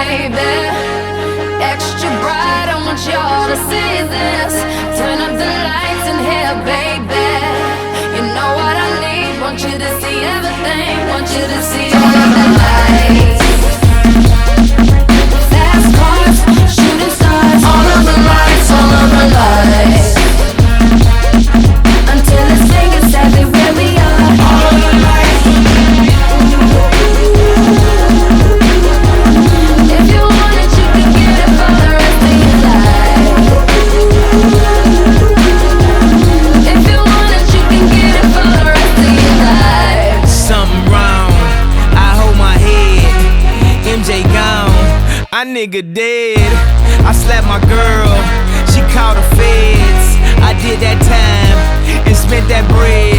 baby. Extra bright, I want y'all to see this. Turn up the lights in here, baby. You know what I need, want you to see everything. Want you to see all of the lights. Fast cars, shooting stars. All of the lights, all of the lights. Until it's Vegas everywhere we are. All of the lights. If you want it, you can get it for the rest of your life. If you want it, you can get it for the rest of your life. Something wrong, I hold my head. MJ gone, I nigga dead. I slapped my girl, she called the feds. I did that time and spent that bread.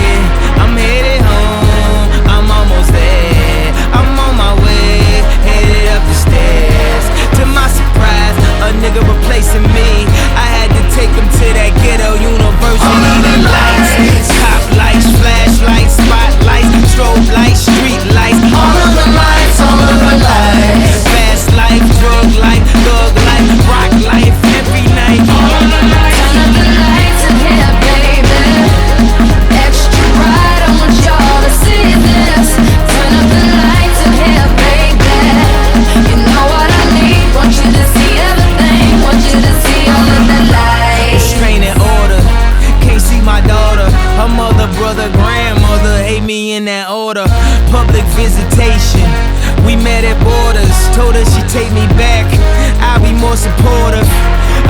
I'm headed home, I'm almost there. I'm on my way, headed up the stairs. To my surprise, a nigga replacing me. I had to take him to that ghetto university. The lights, top lights, flashlights, spotlights, strobe lights, street lights. All of the lights, all of the lights. Fast life, drug life, thug life, rock life, every night. All of the lights. Turn up the lights in here, baby. Extra bright, I want y'all to see this. Turn up the lights in here, baby. You know what I need, want you to see everything. Want you to see all of the lights. Restraining order, can't see my daughter. Her mother, brother, grandmother hate me in that order. Public visitation, we met at borders. Told her she'd take me back, I'll be more supportive.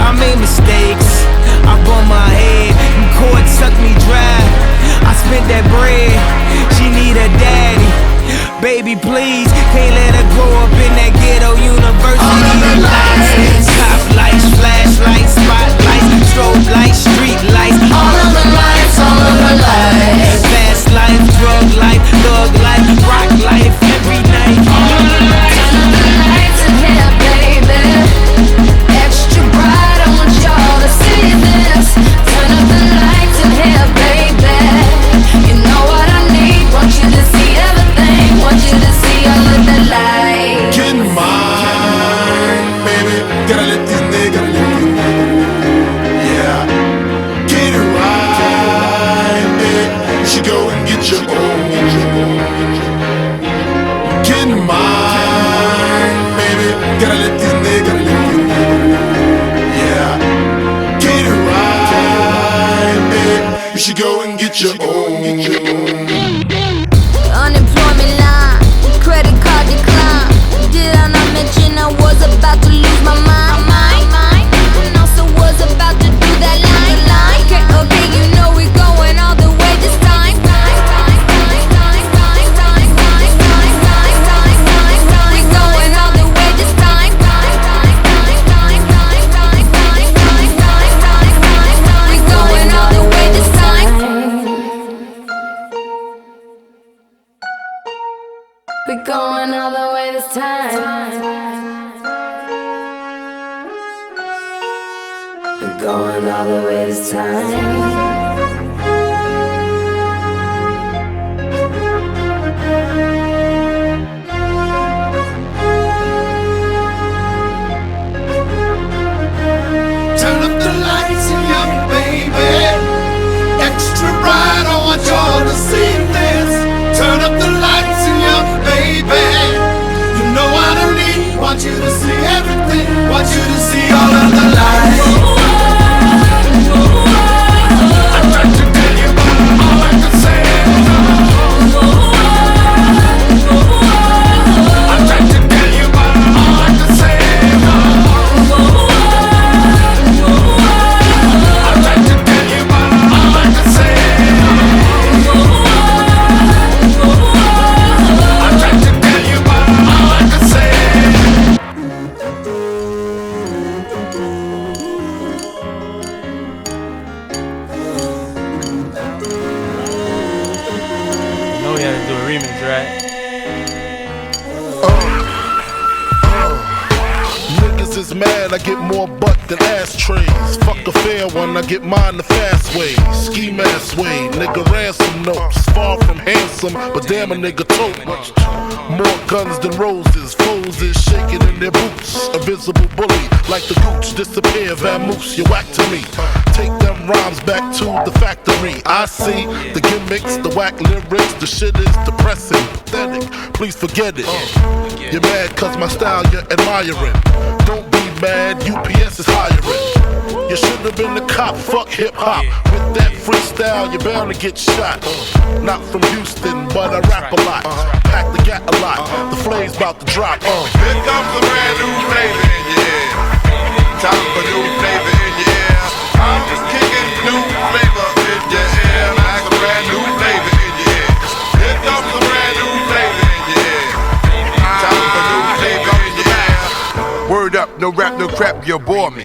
I made mistakes, I bumped my head, and court sucked me dry. I spent that bread, she need a daddy. Baby, please, can't let her grow up in that ghetto university. All of the lights. Top lights, flashlights, spotlights, strobe lights, street lights. All of the lights, all of the lights. Fast life, drug life, thug life, rock life, every night. All of the lights. Turn up the lights in here, baby. Extra bright, I want y'all to see this. Turn up the lights in here, baby. You know what I need, want you to see everything. Want you to see all of the lights. Get mine, baby. Gotta let this nigga live. Yeah, get it right, baby. You should go and get your own. Get mine, baby. Gotta let this nigga live. Yeah, get it right, baby. You should go and get your own. Unemployment line, credit card decline. Did I not mention I was about to lose my mind? And also was about to do that line. Okay, you know we're going all the way this time. We're going all the way this time. We're going all the way this time. We're going all the way this time. We're going all the way this time. Turn up the lights in here, baby. Extra bright, I want y'all to see this. Turn up the lights in here, baby. You know what I need, want you to see everything. Want you to see all of the lights. niggas mad, I get more butt than ashtrays. Fuck a fair one, I get mine the fast way. Ski mask way, nigga ransom notes. Far from handsome, but damn a nigga tote. More guns than roses, foes is shaking in their boots. A visible bully, like the gooch, disappear, vamoose, you whack to me. Take them rhymes back to the factory. I see the gimmicks, the whack lyrics, the shit is depressing, pathetic. Please forget it. You're mad cause my style you're admiring. Don't be mad, UPS is hiring. You should have been a cop, fuck hip hop. With that freestyle, you're bound to get shot. Not from Houston, but I rap a lot. Pack the gat a lot, the flame's about to drop. Here comes a brand new flavor in your ear. Time for new flavor in your ear. I'm just kicking new flavor in your ear. Like a brand new flavor in your ear. Here comes a brand new flavor in your ear. Time for new flavor in your ear. Word up, no rap, no crap, you bore me.